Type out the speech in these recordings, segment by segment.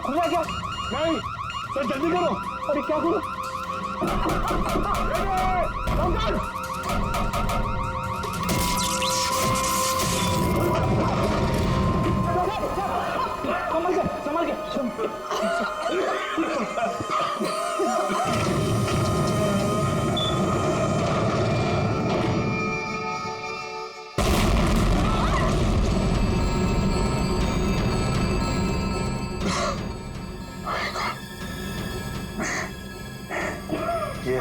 खुला क्या? नहीं सर, जल्दी करो। अरे क्या करो? संभल के। ये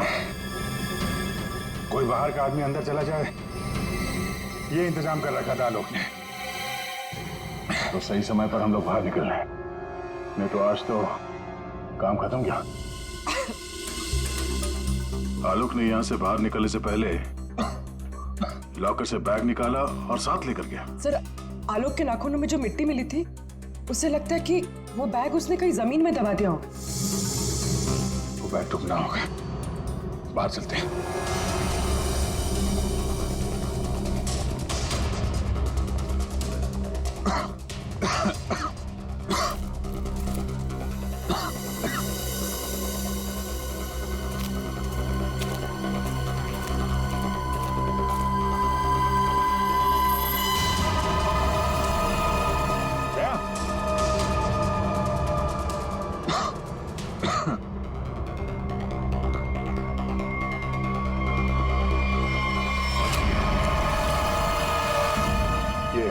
कोई बाहर का आदमी अंदर चला जाए, ये इंतजाम कर रखा था आलोक ने। तो सही समय पर हम लोग बाहर निकल रहे हैं, नहीं तो आज तो काम खत्म गया। आलोक ने यहां से बाहर निकलने से पहले लॉकर से बैग निकाला और साथ लेकर गया। सर, आलोक के नाखूनों में जो मिट्टी मिली थी, उससे लगता है कि वो बैग उसने कहीं जमीन में दबा दिया होगा। वो बैग टूटना होगा, बाहर चलते हैं।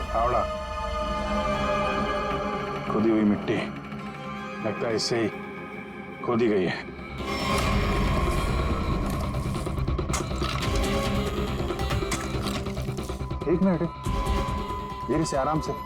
फावड़ा, खोदी हुई मिट्टी, लगता है इससे ही खोदी गई है। एक मिनट, धीरे से, आराम से।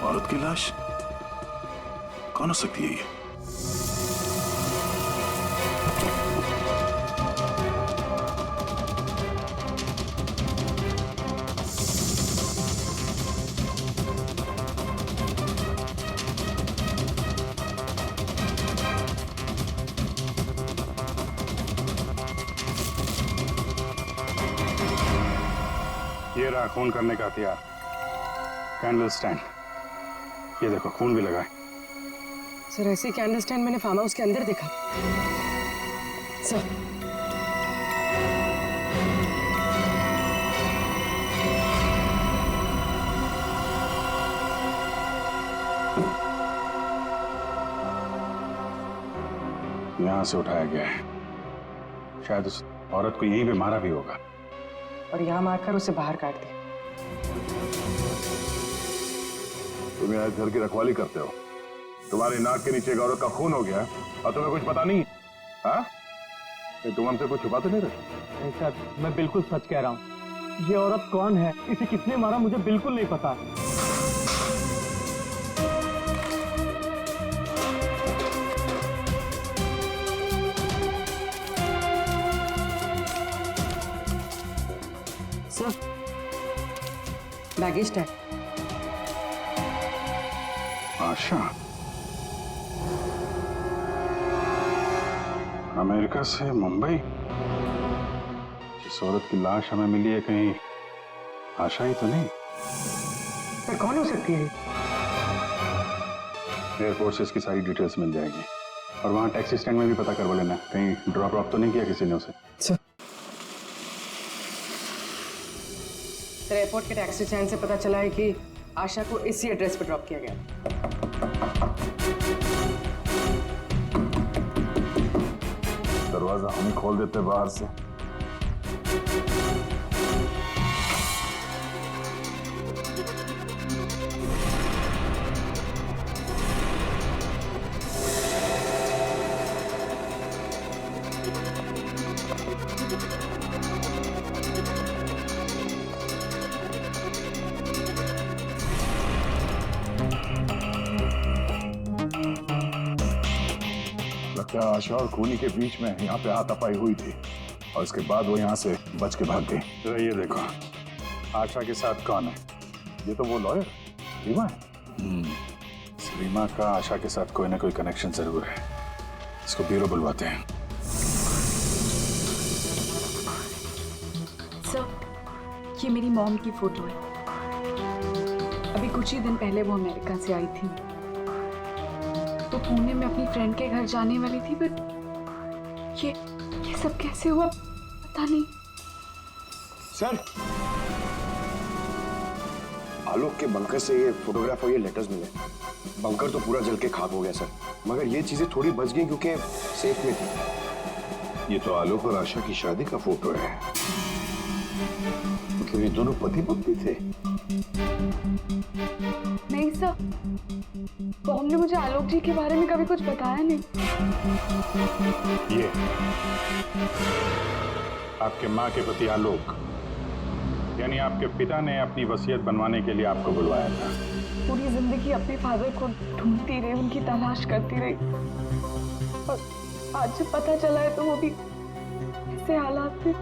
औरत की लाश कौन हो सकती है ये? ये रहा खून करने का हथियार, कैंडल स्टैंड। ये देखो, खून भी लगा है। सर, ऐसी कैंडल स्टैंड मैंने फार्म हाउस के अंदर देखा। सर, यहां से उठाया गया है, शायद उस औरत को यहीं पे मारा भी होगा और यहाँ मारकर उसे बाहर काट दिया। तुम यहाँ घर की रखवाली करते हो, तुम्हारी नाक के नीचे एक औरत का खून हो गया और तुम्हें कुछ पता नहीं? हाँ, तुम हमसे कुछ छुपाते नहीं रहे? नहीं सर, मैं बिल्कुल सच कह रहा हूँ। ये औरत कौन है, इसे किसने मारा, मुझे बिल्कुल नहीं पता। Sir, baggage tag. Asha, America से मुंबई। जिस औरत की लाश हमें मिली है, कहीं आशा ही तो नहीं? सर, कौन हो सकती है? एयरपोर्ट से इसकी सारी डिटेल्स मिल जाएगी और वहां टैक्सी स्टैंड में भी पता करवा लेना, कहीं ड्रॉप ड्रॉप तो नहीं किया किसी ने उसे। सर, एयरपोर्ट के टैक्सी स्टैंड से पता चला है कि आशा को इसी एड्रेस पर ड्रॉप किया गया। दरवाजा हम ही खोल देते बाहर से। लगता है आशा और खूनी के बीच में यहाँ पे हाथापाई हुई थी और इसके बाद वो यहाँ से बच के भाग गई। तो ये देखो, आशा के साथ कौन है? ये तो वो लॉयर रीमा है। रीमा का आशा के साथ कोई ना कोई कनेक्शन जरूर है। इसको ब्यूरो बुलवाते हैं। सर, ये मेरी मॉम की फोटो है। अभी कुछ ही दिन पहले वो अमेरिका से आई थी, तो पुणे में अपनी फ्रेंड के घर जाने वाली थी, बट ये सब कैसे हुआ पता नहीं। सर, आलोक के बंकर से ये फोटोग्राफ और ये लेटर्स मिले। बंकर तो पूरा जल के खाक हो गया सर, मगर ये चीजें थोड़ी बच गई क्योंकि सेफ में थी। ये तो आलोक और आशा की शादी का फोटो है। मतलब ये दोनों पति पत्नी थे। नहीं सर, मॉम ने मुझे आलोक जी के बारे में कभी कुछ बताया नहीं। ये आपके माँ के पति आलोक, यानी आपके पिता ने अपनी वसीयत बनवाने के लिए आपको बुलवाया था। पूरी जिंदगी अपने फादर को ढूंढती रही, उनकी तलाश करती रही, और आज जब पता चला है तो वो भी ऐसे हालात में।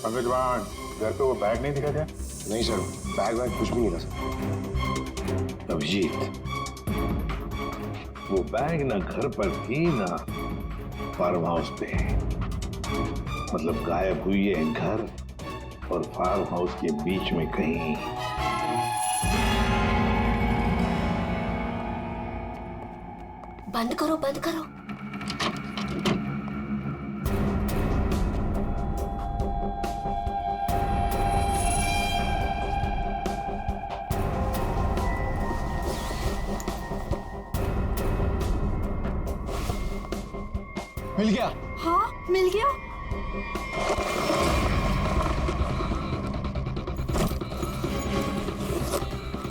पंकज, वहाँ घर पे वो बैग नहीं दिखा था? नहीं सर, बैग वैग कुछ भी नहीं था सर। अभिजीत, वो बैग ना घर पर थी ना फार्म हाउस पे। मतलब गायब हुई है घर और फार्म हाउस के बीच में कहीं। बंद करो, बंद करो। मिल गया? हाँ, मिल गया।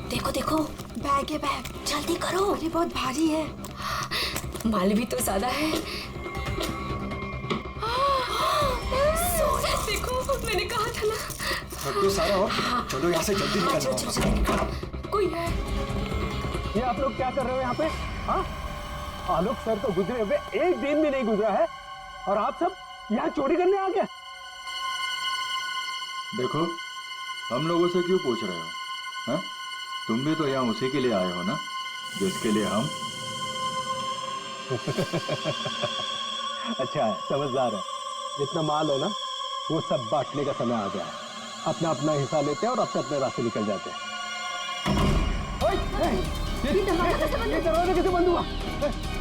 देखो देखो, बैग है बैग, जल्दी करो। ये बहुत भारी है, माल भी तो ज्यादा है। देखो, मैंने कहा था ना। तो सारा हो, चलो यहाँ से जल्दी हाँ, निकल चलो, जाओ। चलो, कोई है। ये आप लोग क्या कर रहे हो यहाँ पे? हाँ, आलोक सर तो गुजरे हुए एक दिन भी नहीं गुजरा है और आप सब यहाँ चोरी करने आ गए। देखो, हम लोगों से क्यों पूछ रहे हो? हाँ? तुम भी तो यहाँ उसी के लिए आए हो ना, जिसके लिए हम। अच्छा है, समझदार है। जितना माल है ना, वो सब बांटने का समय आ गया है। अपना अपना हिस्सा लेते हैं और अपने अपने रास्ते निकल जाते हैं। ये दरवाजा कैसे बंद हुआ?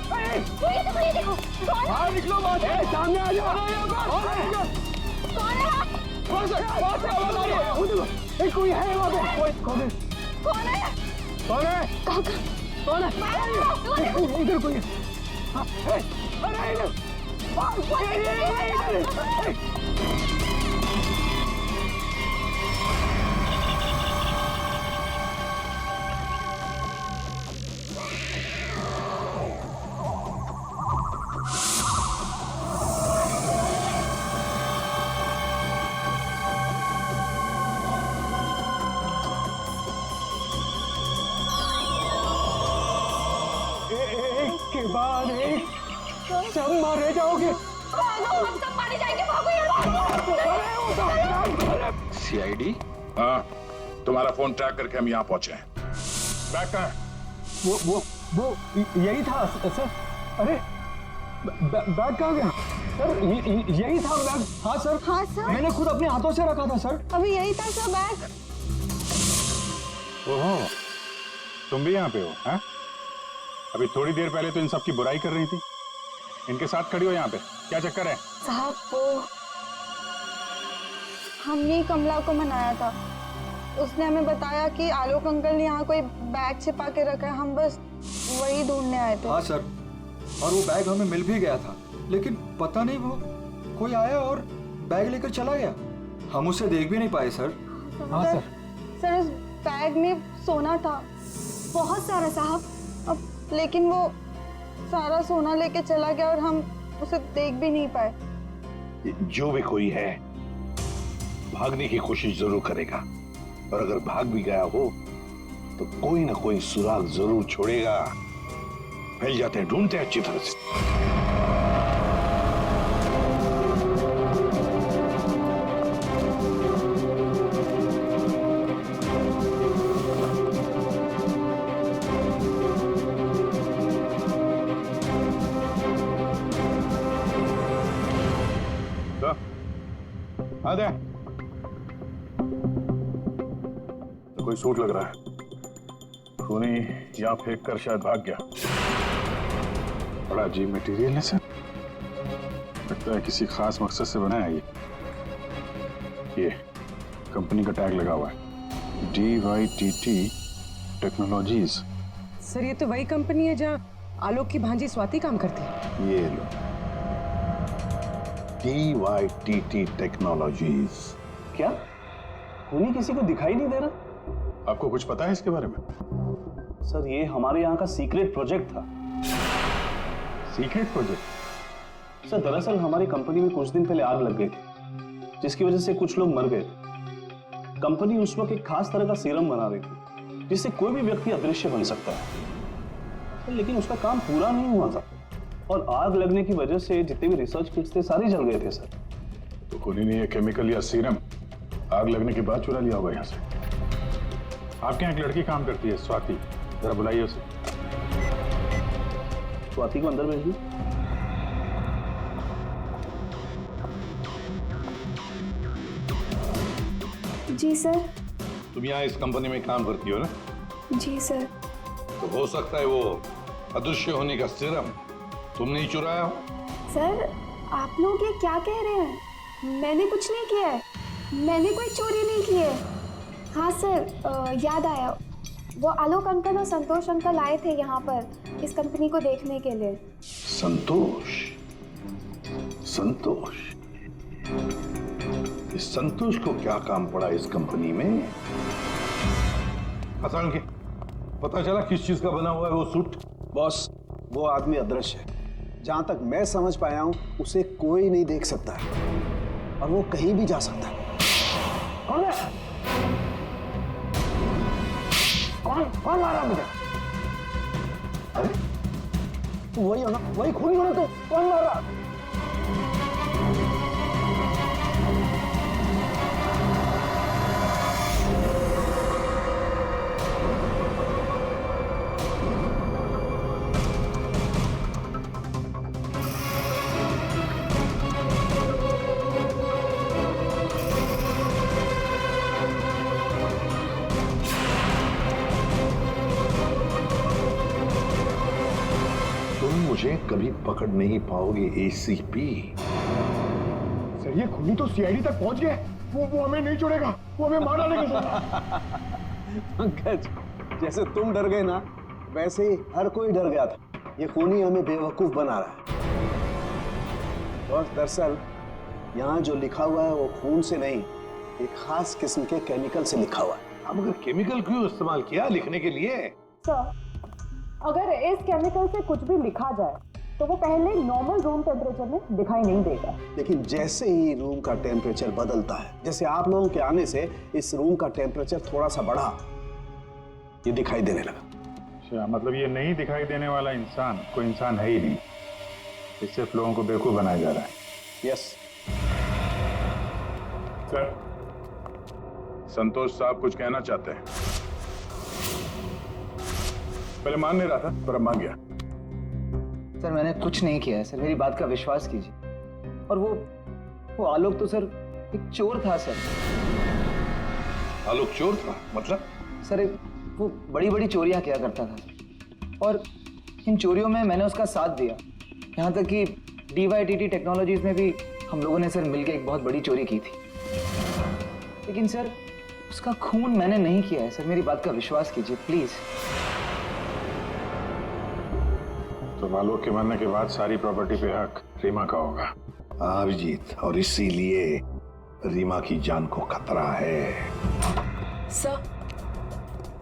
देखो, बाहर निकलो, बाहर सामने आ जाओ। कोई है वहाँ पे? कौन है? कौन है? कौन है? कौन है? इधर कोई है। अरे इधर। के बाद एक सब मारे जाओगे। हम सब मारे जाएंगे, भागो यहाँ। सीआईडी? हाँ, तुम्हारा फोन ट्रैक करके हम यहाँ पहुंचे हैं। बैग कहाँ है? वो यही था सर। अरे बैग कहाँ गया सर? यही था बैग। हाँ सर। हाँ सर, मैंने खुद अपने हाथों से रखा था सर। अभी यही था सर बैग। ओहो, तुम भी यहाँ पे हो? हैं? अभी थोड़ी देर पहले तो इन सब की बुराई कर रही थी, इनके साथ खड़ी हो यहाँ पे, क्या चक्कर है? साहब, वो हमने कमला को मनाया था। उसने हमें बताया कि आलोक अंकल ने यहाँ कोई बैग छिपा के रखा है, हम बस वही ढूंढने आए थे। हाँ सर, और वो बैग हमें मिल भी गया था, लेकिन पता नहीं वो कोई आया और बैग लेकर चला गया। हम उसे देख भी नहीं पाए सर। हाँ सर। सर, उस बैग में सोना था, बहुत सारा साहब। अब लेकिन वो सारा सोना लेके चला गया और हम उसे देख भी नहीं पाए। जो भी कोई है भागने की कोशिश जरूर करेगा, और अगर भाग भी गया हो तो कोई ना कोई सुराग जरूर छोड़ेगा। फैल जाते हैं, ढूंढते हैं अच्छी तरह से। आ दे। तो कोई सूट लग रहा है, खूनी यहाँ फेंक कर शायद भाग गया। बड़ा अजीब मटेरियल है सर, लगता है किसी खास मकसद से बना है ये कंपनी का टैग लगा हुआ है, DYTT टेक्नोलॉजीज। सर ये तो वही कंपनी है जहाँ आलोक की भांजी स्वाति काम करती है। ये लो, DYTT टेक्नोलॉजीज। क्या खूनी किसी को दिखाई नहीं दे रहा? आपको कुछ पता है इसके बारे में? सर ये हमारे यहाँ का सीक्रेट प्रोजेक्ट था। Secret project? सर दरअसल हमारी कंपनी में कुछ दिन पहले आग लग गई थी, जिसकी वजह से कुछ लोग मर गए थे। कंपनी उस वक्त एक खास तरह का सीरम बना रही थी, जिससे कोई भी व्यक्ति अदृश्य बन सकता है। लेकिन उसका काम पूरा नहीं हुआ था और आग लगने की वजह से जितने भी रिसर्च किट्स थे सारे जल गए थे सर। तो खूनी ने ये केमिकल या सीरम आग लगने के बाद चुरा लिया होगा यहाँ से। आपके यहाँ एक लड़की काम करती है, स्वाति, जरा बुलाइए उसे। स्वाति को अंदर भेजिए। जी सर। तुम यहाँ इस कंपनी में काम करती हो ना? जी सर। तो हो सकता है वो अदृश्य होने का सीरम तुमने ही चुराया हो। सर आप लोग ये क्या कह रहे हैं? मैंने कुछ नहीं किया है, मैंने कोई चोरी नहीं की है। हाँ सर, याद आया, वो आलोक अंकल और संतोष अंकल आए थे यहाँ पर इस कंपनी को देखने के लिए। संतोष? संतोष? इस संतोष को क्या काम पड़ा इस कंपनी में? हसन के पता चला किस चीज का बना हुआ है वो सूट? बॉस वो आदमी अदृश्य है, जहां तक मैं समझ पाया हूं उसे कोई नहीं देख सकता है और वो कहीं भी जा सकता है। कौन है? कौन मारा मुझे? अरे वही हो ना, वही खूनी हो ना, तो कौन मारा? मुझे कभी पकड़ नहीं पाओगे ACP। सर ये खूनी तो CID तक पहुंच गए, वो हमें नहीं छोड़ेगा, वो हमें मार डालेगा। पंकज, जैसे तुम डर गए ना, वैसे ही हर कोई डर गया था। ये खूनी हमें बेवकूफ बना रहा है। और दरअसल यहाँ जो लिखा हुआ है वो खून से नहीं, एक खास किस्म के केमिकल से लिखा हुआ है। अब अगर केमिकल क्यों इस्तेमाल किया लिखने के लिए? सर अगर इस केमिकल से कुछ भी लिखा जाए तो वो पहले नॉर्मल रूम टेम्परेचर में दिखाई नहीं देगा। लेकिन जैसे ही रूम का टेम्परेचर बदलता है, जैसे आप लोगों के आने से इस रूम का टेम्परेचर थोड़ा सा बढ़ा, ये दिखाई देने लगा। अच्छा, मतलब ये नहीं दिखाई देने वाला इंसान कोई इंसान है ही नहीं, इस सिर्फ लोगों को बेवकूफ बनाया जा रहा है। यस सर, संतोष साहब कुछ कहना चाहते हैं। पहले मान नहीं रहा था पर अब मान गया। सर मैंने कुछ नहीं किया है सर, मेरी बात का विश्वास कीजिए। और वो आलोक तो सर एक चोर था सर। आलोक चोर था? मतलब? सर वो बड़ी बड़ी चोरियां किया करता था और इन चोरियों में मैंने उसका साथ दिया। यहाँ तक कि DYTT टेक्नोलॉजीज में भी हम लोगों ने सर मिलकर एक बहुत बड़ी चोरी की थी। लेकिन सर उसका खून मैंने नहीं किया है सर, मेरी बात का विश्वास कीजिए प्लीज। तो आलोक के मरने के बाद सारी प्रॉपर्टी पे हक रीमा का होगा। अभिजीत, और इसीलिए रीमा की जान को खतरा है। सर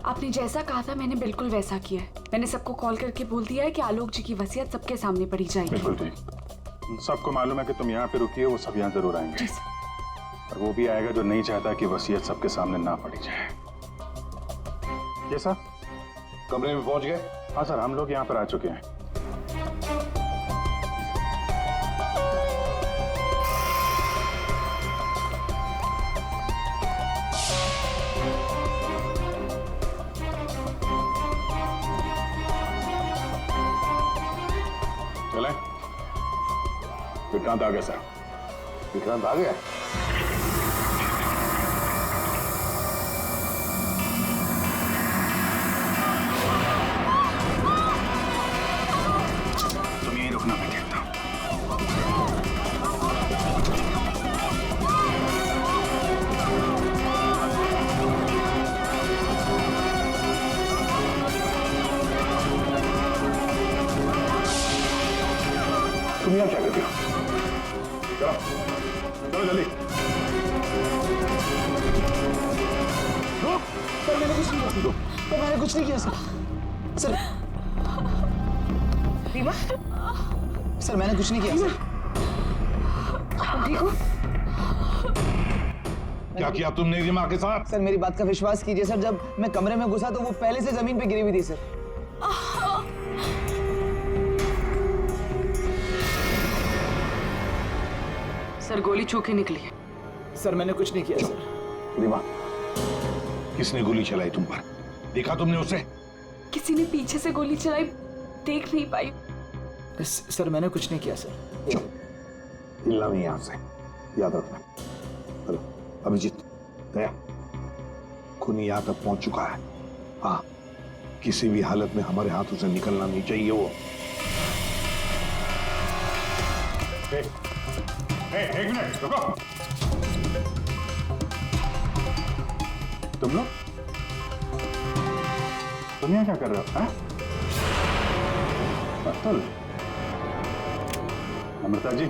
आपने जैसा कहा था मैंने बिल्कुल वैसा किया है। मैंने सबको कॉल करके बोल दिया है कि आलोक जी की वसीयत सबके सामने पड़ी जाएगी। बिल्कुल ठीक। सबको मालूम है कि तुम यहाँ पे रुकी हो, वो सब यहाँ जरूर आएंगे। और वो भी आएगा जो नहीं चाहता कि वसीयत सबके सामने ना पड़ी जाए। ये सर, कमरे में पहुंच गए? हाँ सर, हम लोग यहाँ पर आ चुके हैं। चलें? विक्रांत आ गया सर। विक्रांत आ गया? तुम यहीं रुकना, मैं देखता हूँ। तुम यहाँ क्या करते हो? चलो चलो जल्दी। सर मैंने कुछ नहीं किया। सर मैंने कुछ नहीं किया सर। सर रीमा, सर मैंने कुछ नहीं किया सर। ठीक हो? क्या किया तुमने रीमा के साथ? सर मेरी बात का विश्वास कीजिए सर, जब मैं कमरे में घुसा तो वो पहले से जमीन पे गिरी हुई थी सर। सर गोली छू के निकली है। सर मैंने कुछ नहीं किया सर। रीमा, किसने गोली चलाई तुम पर? देखा तुमने उसे? किसी ने पीछे से गोली चलाई, देख नहीं पाई। सर मैंने कुछ नहीं किया सर। हिलना नहीं यहाँ से, याद रखना। चलो अभिजीत, दया, खूनी यहाँ तक पहुंच चुका है। हाँ, किसी भी हालत में हमारे हाथों से निकलना नहीं चाहिए वो। एक मिनट रुको। तुम लोग यहाँ क्या कर रहे हो? हाँ? अतुल, अमृता जी,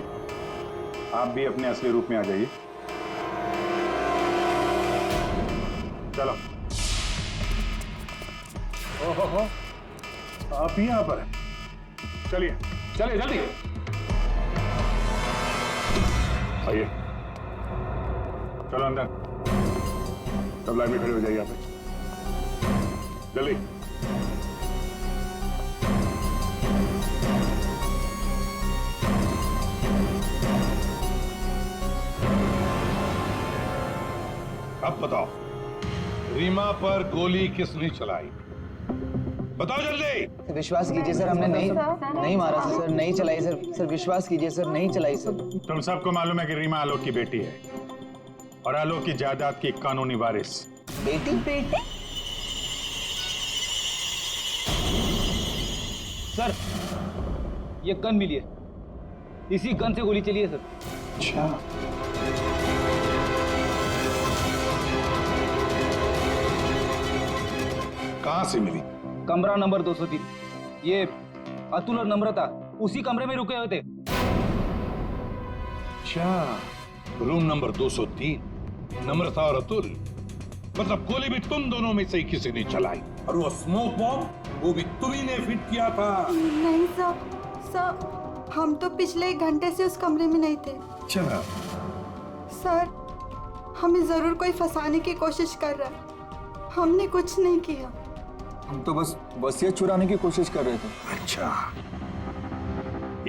आप भी अपने असली रूप में आ जाइए। चलो। ओहो, आप ही यहाँ पर हैं। चलिए चलिए जल्दी आइए। चलो अंदर। सब लाइन में खड़े हो जाइए यहाँ पे, जल्दी। अब बताओ, रीमा पर गोली किसने चलाई? बताओ जल्दी। विश्वास कीजिए सर, हमने नहीं मारा सर। नहीं चलाई सर। सर विश्वास कीजिए सर, नहीं चलाई सर। तुम सबको मालूम है कि रीमा आलोक की बेटी है और आलोक की जायदाद की कानूनी वारिस। बेटी? सर ये गन मिली है, इसी गन से गोली चली है सर। अच्छा, कहां से मिली? कमरा नंबर 203। ये अतुल और नम्रता उसी कमरे में रुके हुए थे। अच्छा, रूम नंबर 203, नम्रता और अतुल। मतलब गोली भी तुम दोनों में से ही किसी ने चलाई, और वो स्मोक बॉम्ब वो भी तुम्ही ने फिट किया था। नहीं सर, हम तो पिछले 1 घंटे से उस कमरे में नहीं थे। अच्छा, सर हमें जरूर कोई फंसाने की कोशिश कर रहा है। हमने कुछ नहीं किया। हम तो बस वसीयत चुराने की कोशिश कर रहे थे। अच्छा,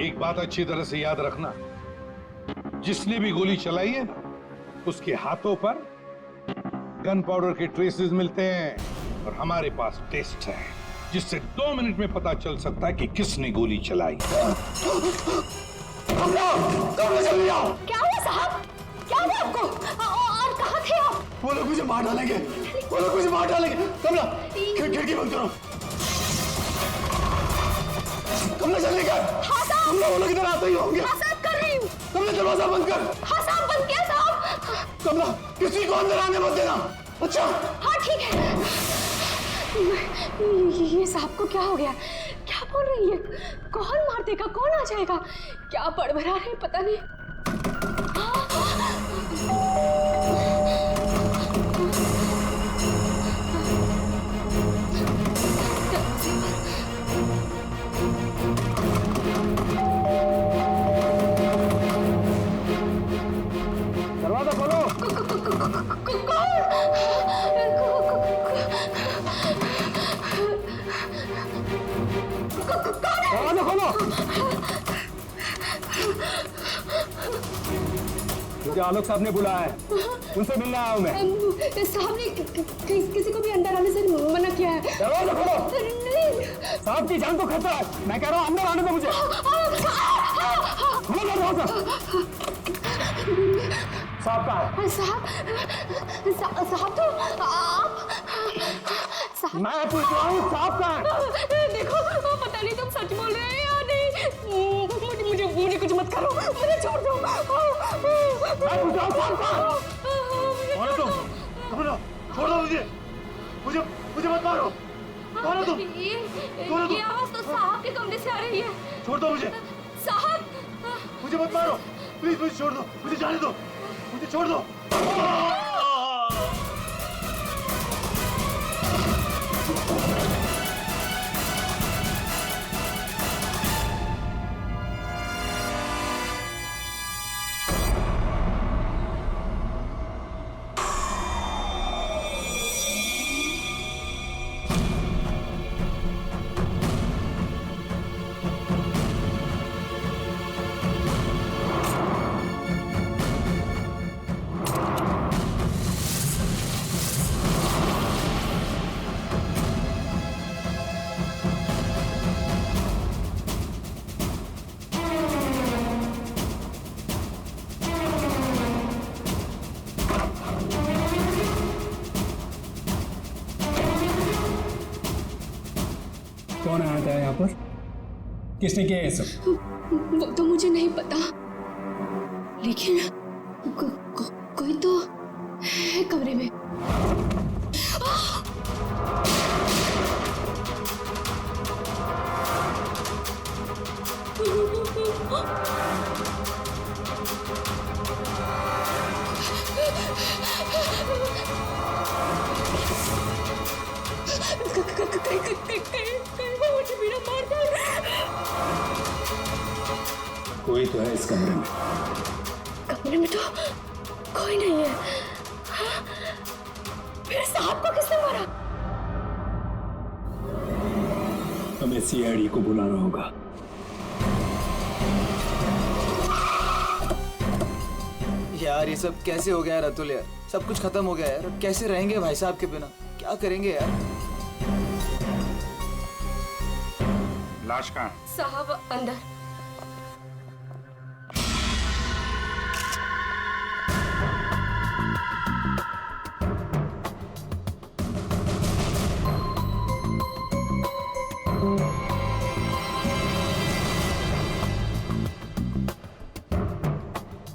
एक बात अच्छी तरह से याद रखना, जिसने भी गोली चलाई है ना, उसके हाथों पर गन पाउडर के ट्रेसेस मिलते हैं और हमारे पास टेस्ट है, जिससे 2 मिनट में पता चल सकता है कि किसने गोली चलाई। क्या हुआ साहब? क्या हुआ आपको? और कहाँ थे आप? वो लोग मुझे मार डालेंगे, वो लोग मुझे मार डालेंगे। कमला, खिड़की बंद करो। कमला जल्दी कर। हाँ साहब। कमला, वो लोग इधर आते ही होंगे। हाँ साहब, कर रही हूँ। कमला दरवाजा बंद कर। हाँ साहब, बंद किया साहब। कमला, किसी को अंदर आने मत देना। अच्छा? हाँ ठीक है। ये साहब को क्या हो गया? क्या बोल रही है? कौन मार देगा? कौन आ जाएगा? क्या बड़बड़ा रहे पता नहीं। दरवाजा खोलो। मुझे आलोक साहब ने बुलाया है, उनसे मिलने आया हूँ मैं। साहब ने किसी को भी अंदर आने से मना किया है। दरवाजा खोलो। नहीं साहब की जान को खतरा है, मैं कह रहा हूँ अंदर आने दो मुझे। साहब कहाँ है? साहब तो आप मैं पूछ रहा हूँ साहब कहाँ है? देखो पता नहीं तुम सच बोल रहे हैं या नहीं। मुझे कुछ मत करो, मुझे छोड़ दो। मैं पूछ रहा हूँ साहब कहाँ है? कौन है तुम? छोड़ दो मुझे मत मारो। कौन है तुम? ये आवाज तो साहब के कमरे से आ रही है। छोड़ दो मुझे। साहब मुझे मत मारो, प्लीज मुझे छोड़ दो, मुझे जाने दो, मुझे छोड़ दो। कौन आया था यहाँ पर? किसने किया ये सब? वो तो मुझे नहीं पता, लेकिन कोई तो है कमरे में। कोई तो है इस कमरे में। कमरे में तो कोई नहीं है। हाँ? फिर साहब को किसने मारा? हमें सीआईडी को बुलाना होगा। यार ये सब कैसे हो गया यार अतुल यार, सब कुछ खत्म हो गया यार। अब कैसे रहेंगे भाई साहब के बिना, क्या करेंगे यार? लाश कहाँ है? साहब अंदर।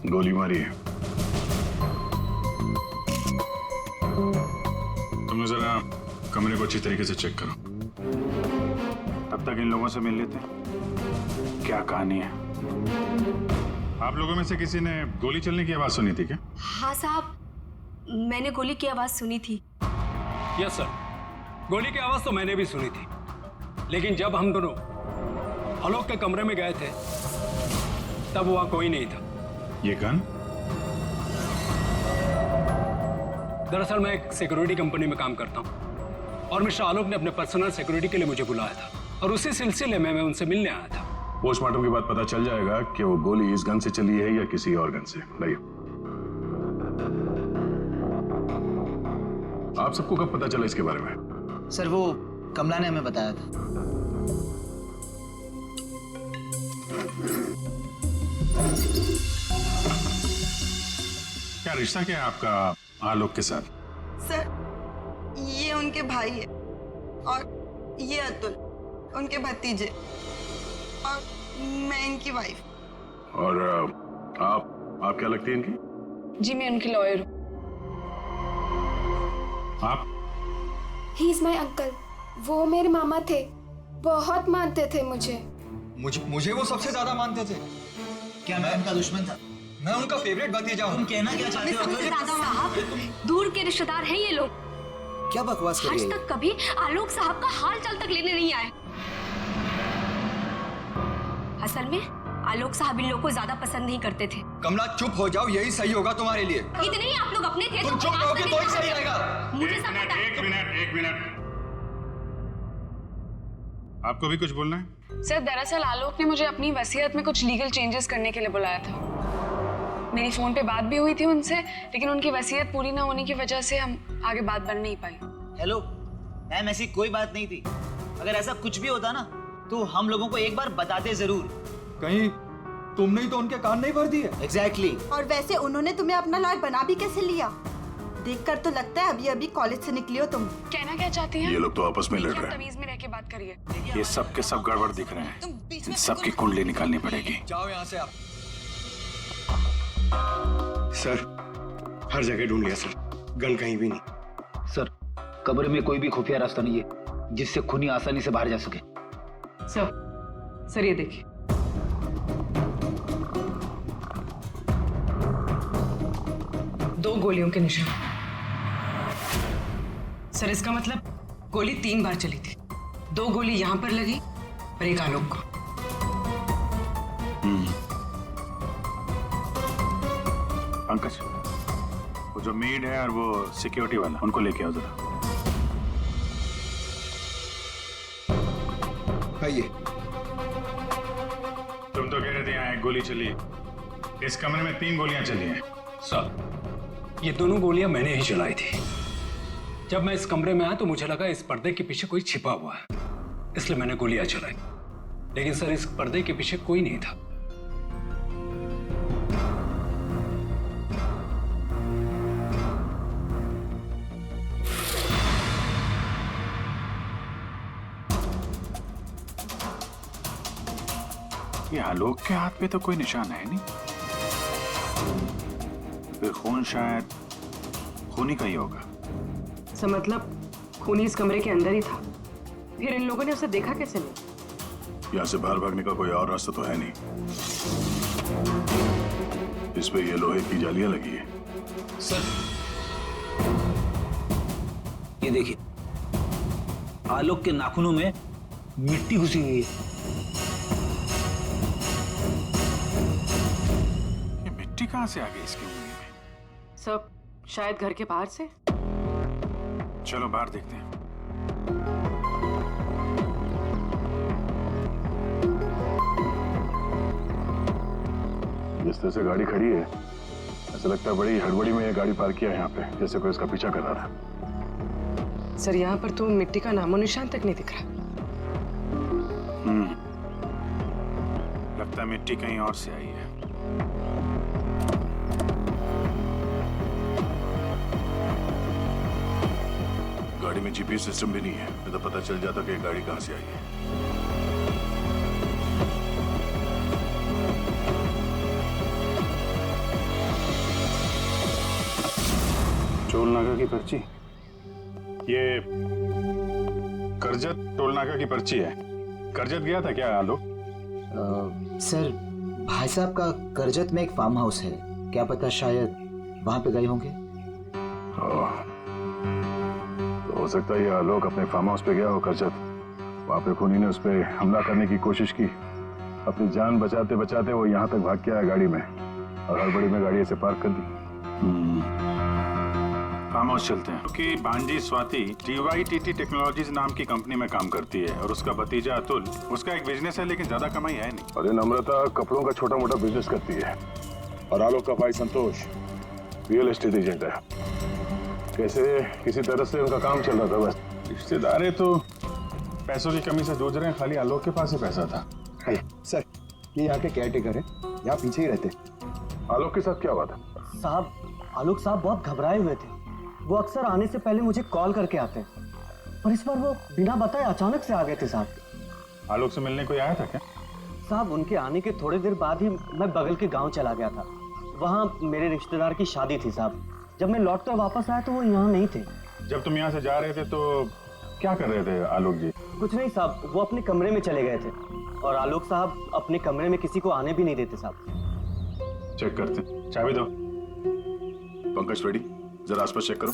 गोली मारी है। तुम लोग जरा कमरे को अच्छी तरीके से चेक करो, तब तक इन लोगों से मिल लेते हैं। क्या कहानी है? आप लोगों में से किसी ने गोली चलने की आवाज सुनी थी क्या? हाँ साहब, मैंने गोली की आवाज सुनी थी। यस सर, गोली की आवाज तो मैंने भी सुनी थी, लेकिन जब हम दोनों आलोक के कमरे में गए थे तब वहां कोई नहीं था। ये गन? दरअसल मैं एक सिक्योरिटी कंपनी में काम करता हूं और मिस्टर आलोक ने अपने पर्सनल सिक्योरिटी के लिए मुझे बुलाया था और उसी सिलसिले में मैं उनसे मिलने आया था। पोस्टमार्टम के बाद पता चल जाएगा कि वो गोली इस गन से चली है या किसी और गन से। लाइए। आप सबको कब पता चला इसके बारे में? सर वो कमला ने हमें बताया था। क्या रिश्ता क्या है आपका आलोक के साथ? सर ये उनके भाई है और ये अतुल उनके भतीजे और मैं इनकी वाइफ। और आप क्या लगती है इनकी? जी मैं उनकी लॉयर हूँ। आप? He is my uncle. वो मेरे मामा थे, बहुत मानते थे मुझे। मुझे वो सबसे ज्यादा मानते थे। क्या मैं उनका दुश्मन था? मैं उनका फेवरेट भतीजा हूँ। तुम कहना क्या चाहते हो? साहब दूर के रिश्तेदार हैं ये लोग। क्या बकवास कर आज रही है? तक कभी आलोक साहब का हाल चाल तक लेने नहीं आए। असल में आलोक साहब इन लोगों को ज्यादा पसंद नहीं करते थे। कमला चुप हो जाओ, यही सही होगा तुम्हारे लिए। इतने ही आप लोग अपने थे। तुम चुप रहोगे तो ही सही रहेगा। मुझे सब पता है। एक मिनट। आपको भी कुछ बोलना है? सर दरअसल आलोक ने मुझे अपनी वसीयत में कुछ लीगल चेंजेस करने के लिए बुलाया था। मेरी फोन पे बात भी हुई थी उनसे, लेकिन उनकी वसीयत पूरी ना होने की वजह से हम आगे बात बढ़ नहीं पाई। हेलो मैम, ऐसी कोई बात नहीं थी। अगर ऐसा कुछ भी होता ना तो हम लोगों को एक बार बताते जरूर। कहीं तुमने ही तो उनके कान नहीं भर दिए। एग्जैक्टली। और वैसे उन्होंने तुम्हें अपना लॉयर बना भी कैसे लिया? देखकर तो लगता है अभी अभी कॉलेज से निकली हो तुम। कहना क्या चाहती हैं? ये लोग तो आपस में लड़ रहे हैं। तमीज में रह के बात करिए। ये सब के सब गड़बड़ दिख रहे हैं। इन सबकी कुंडली निकालनी पड़ेगी। जाओ यहाँ से आप। सर हर जगह ढूंढ लिया सर, गन कहीं भी नहीं। सर कब्र में कोई भी खुफिया रास्ता नहीं है जिससे खूनी आसानी से बाहर जा सके। सर ये देखिए, दो गोलियों के निशान। सर इसका मतलब गोली 3 बार चली थी। 2 गोली यहां पर लगी और एक आलोक को। पंकज, वो जो मेड है और वो सिक्योरिटी वाला, उनको लेके आओ जरा। आइए। तुम तो कह रहे थे यहाँ 1 गोली चली, इस कमरे में 3 गोलियां चली हैं। सर ये दोनों गोलियां मैंने ही चलाई थी। जब मैं इस कमरे में आया तो मुझे लगा इस पर्दे के पीछे कोई छिपा हुआ है, इसलिए मैंने गोलियां चलाई। लेकिन सर इस पर्दे के पीछे कोई नहीं था। ये आलोक के हाथ पे तो कोई निशान है नहीं, फिर खून शायद खूनी का ही होगा। सर मतलब खूनी इस कमरे के अंदर ही था, फिर इन लोगों ने उसे देखा कैसे नहीं? यहाँ से बाहर भागने का कोई और रास्ता तो है नहीं। इस पे ये लोहे की जालियां लगी है। सर ये देखिए, आलोक के नाखूनों में मिट्टी घुसी हुई है। ये मिट्टी कहाँ से आ गई इसकी उंगली में? सब शायद घर के बाहर से। चलो बाहर देखते हैं। जिस तरह से गाड़ी खड़ी है, ऐसा लगता है बड़ी हड़बड़ी में ये गाड़ी पार्क किया है यहाँ पे, जैसे कोई इसका पीछा कर रहा था। सर यहाँ पर तो मिट्टी का नामो निशान तक नहीं दिख रहा। लगता है मिट्टी कहीं और से आई है। गाड़ी में जीपीएस सिस्टम भी नहीं है, नहीं तो पता चल जाता कि ये गाड़ी कहाँ से आई है। टोल नाका की पर्ची, ये करजत टोल नाका की पर्ची है। करजत गया था क्या आलोक? सर भाई साहब का करजत में एक फार्म हाउस है, क्या पता शायद वहां पे गए होंगे। तो हो सकता है ये आलोक अपने फार्म हाउस पे गया हो करजत। वहां पे खूनी ने उस पर हमला करने की कोशिश की, अपनी जान बचाते बचाते वो यहाँ तक भाग के आया गाड़ी में, और हड़बड़ी में गाड़ी ऐसे पार्क कर दी। फार्म हाउस चलते हैं, क्योंकि भांजी स्वाति DYTT टेक्नोलॉजीज नाम की कंपनी में काम करती है, और उसका भतीजा अतुल, उसका एक बिजनेस है लेकिन ज्यादा कमाई है नहीं। और नम्रता कपड़ों का छोटा मोटा बिजनेस करती है, और आलोक का भाई संतोष रियल एस्टेट एजेंट है। कैसे किसी तरह से उनका काम चल रहा था बस। रिश्तेदार तो पैसों की कमी से जूझ रहे हैं, खाली आलोक के पास ही पैसा था। सर ये यहाँ के केयरटेकर है, यहाँ पीछे ही रहते। आलोक के साथ क्या हुआ था? साहब आलोक साहब बहुत घबराए हुए थे। वो अक्सर आने से पहले मुझे कॉल करके आते हैं, पर इस बार वो बिना बताए अचानक से आ गए थे साहब। आलोक से मिलने कोई आया था क्या? साहब उनके आने के थोड़ी देर बाद ही मैं बगल के गांव चला गया था, वहाँ मेरे रिश्तेदार की शादी थी साहब। जब मैं लौट कर वापस आया तो वो यहाँ नहीं थे। जब तुम यहाँ से जा रहे थे तो क्या कर रहे थे आलोक जी? कुछ नहीं साहब, वो अपने कमरे में चले गए थे, और आलोक साहब अपने कमरे में किसी को आने भी नहीं देते साहब। चेक करते, चाबी दो। पंकज रेडी, जरा आसपास चेक करो।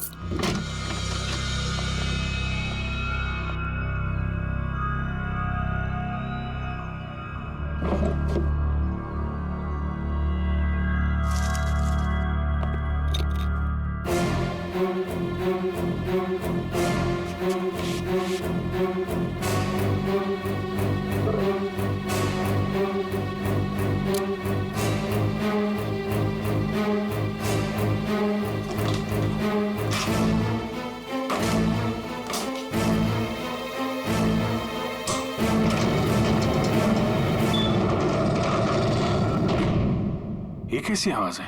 ये कैसी आवाज है?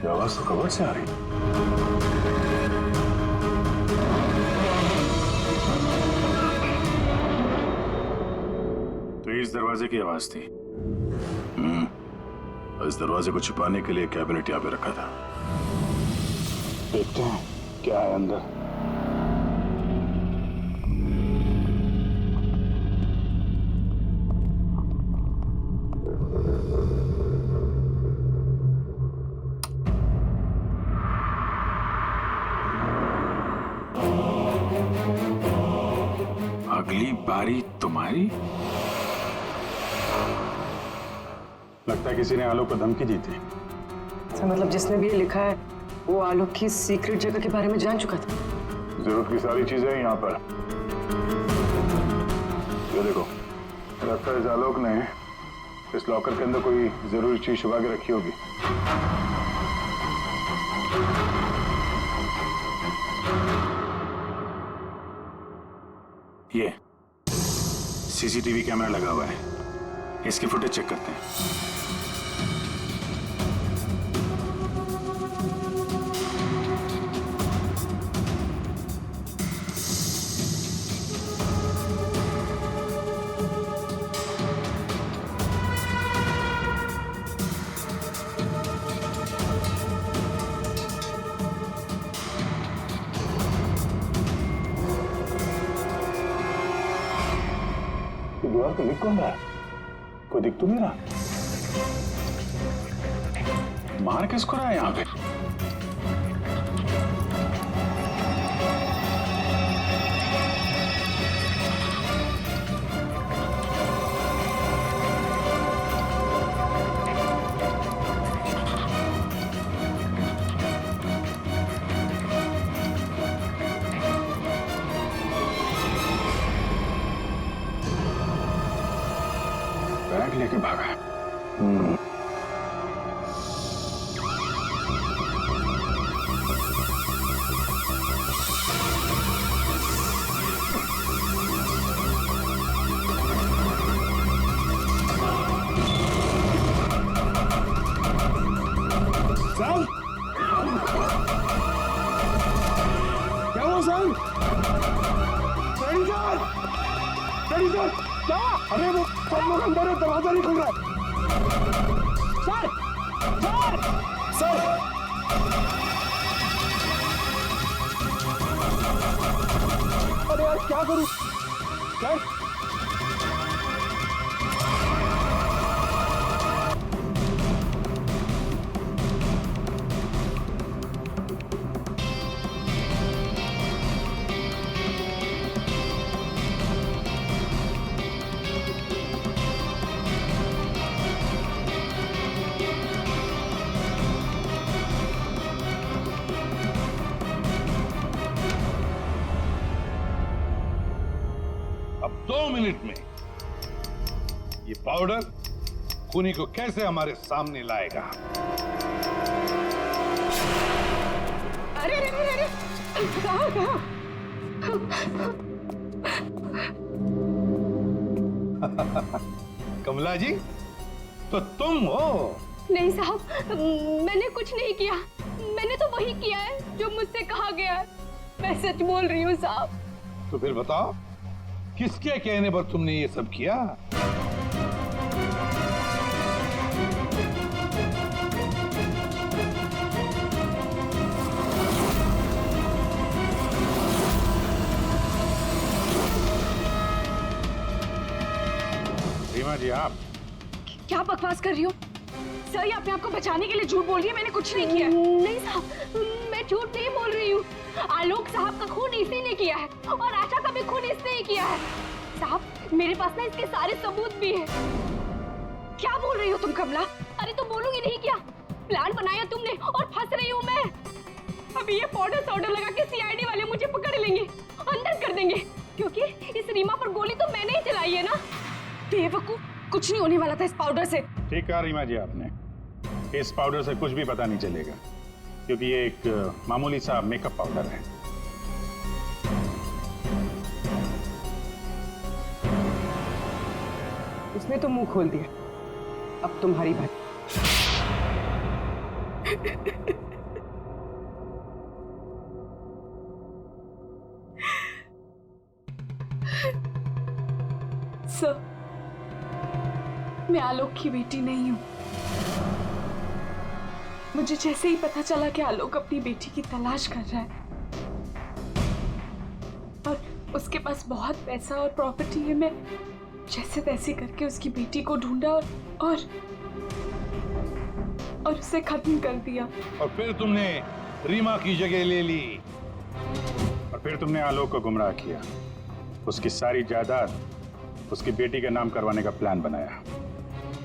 ये आवाज तो कबर्ड से आ रही। तो इस दरवाजे की आवाज थी। इस दरवाजे को छुपाने के लिए कैबिनेट यहाँ पे रखा था। देखते हैं क्या है अंदर। अगली बारी तुम्हारी। लगता है किसी ने आलोक को धमकी दी थी। अच्छा, मतलब जिसने भी ये लिखा है वो आलोक की सीक्रेट जगह के बारे में जान चुका था। जरूरत की सारी चीजें हैं यहाँ पर। ये देखो, लगता है इस आलोक ने इस लॉकर के अंदर कोई जरूरी चीज छुपा के रखी होगी। ये सीसीटीवी कैमरा लगा हुआ है, इसकी फुटेज चेक करते हैं। दीवार पे लिख कौन रहा है? कोई दिख तो नहीं रहा। मार किसको रहा है यहाँ पे? बैग लेके भागा। साल क्या हुआ साल? सर क्या? अरे वो सब लोग अंदर है, दरवाजा नहीं खुल रहा है। सर सर सर अरे यार क्या करूं सर? अब 2 मिनट में ये पाउडर खूनी को कैसे हमारे सामने लाएगा? अरे अरे अरे अरे कहाँ कहाँ? कमला जी, तो तुम हो? नहीं साहब, मैंने कुछ नहीं किया। मैंने तो वही किया है जो मुझसे कहा गया है। मैं सच बोल रही हूँ साहब। तो फिर बताओ, किसके कहने पर तुमने ये सब किया? रीमा जी, आप क्या बकवास कर रही हो? सर, ये अपने आप को बचाने के लिए झूठ बोल रही है। मैंने कुछ नहीं किया। नहीं साहब, मैं झूठ नहीं बोल रही हूँ। आलोक साहब का खून इसी ने किया है और आशा का भी खून इसने ही किया है। साहब, मेरे पास ना इसके सारे सबूत भी हैं। क्या बोल रही हो तुम कमला? अरे तो बोलूंगी नहीं क्या? प्लान बनाया तुमने और फंस रही हूँ मैं। अभी ये पाउडर लगा के सीआईडी वाले मुझे पकड़ लेंगे, अंदर कर देंगे, क्योंकि इस रीमा पर गोली तो मैंने ही चलाई है ना। बेवकूफ, कुछ नहीं होने वाला था इस पाउडर से। ठीक कहा रीमा जी आपने। इस पाउडर से कुछ भी पता नहीं चलेगा, क्योंकि ये एक मामूली सा मेकअप पाउडर है। उसने तो मुंह खोल दिया। अब तुम्हारी बात। सर, मैं आलोक की बेटी नहीं हूं। मुझे जैसे ही पता चला कि आलोक अपनी बेटी की तलाश कर रहा है और उसके पास बहुत पैसा और प्रॉपर्टी है, मैं जैसे तैसे करके उसकी बेटी को ढूंढा और उसे खत्म कर दिया। और फिर तुमने रीमा की जगह ले ली और फिर तुमने आलोक को गुमराह किया, उसकी सारी जायदाद उसकी बेटी के नाम करवाने का प्लान बनाया।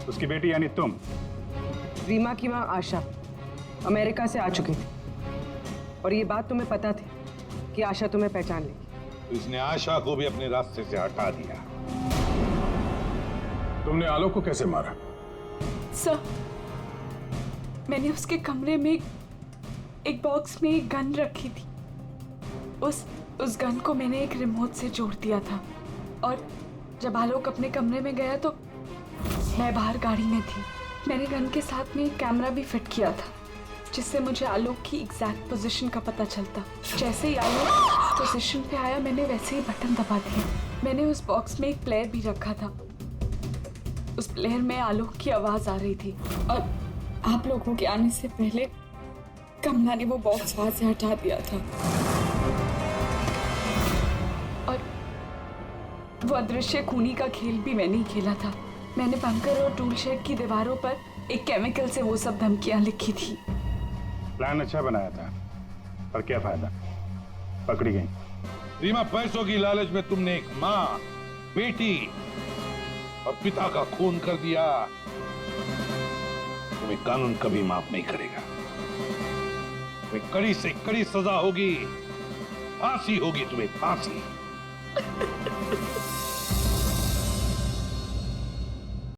उसकी बेटी यानी तुम। रीमा की माँ आशा अमेरिका से आ चुकी थी और ये बात तुम्हें पता थी कि आशा तुम्हें पहचान लेगी। इसने आशा को भी अपने रास्ते से हटा दिया। तुमने आलोक को कैसे मारा? सर, मैंने उसके कमरे में एक बॉक्स में एक गन रखी थी। उस गन को मैंने एक रिमोट से जोड़ दिया था और जब आलोक अपने कमरे में गया तो मैं बाहर गाड़ी में थी। मैंने गन के साथ में एक कैमरा भी फिट किया था जिससे मुझे आलोक की एग्जैक्ट पोजीशन का पता चलता। जैसे ही आलोक पोजीशन पे आया मैंने वैसे ही बटन दबा दिया। मैंने उस बॉक्स में एक प्लेयर भी रखा था। उस प्लेयर में आलोक की आवाज आ रही थी और आप लोगों के आने से पहले कमला ने वो बॉक्स वहां से हटा दिया था और वो अदृश्य खूनी का खेल भी मैंने ही खेला था। मैंने बंकर और टूल शेड की दीवारों पर एक केमिकल से वो सब धमकियां लिखी थी। प्लान अच्छा बनाया था, पर क्या फायदा, पकड़ी गई। रीमा, पैसों की लालच में तुमने एक माँ, बेटी और पिता का खून कर दिया। तुम्हें कानून कभी माफ नहीं करेगा। तुम्हें कड़ी से कड़ी सजा होगी, फांसी होगी तुम्हें, फांसी।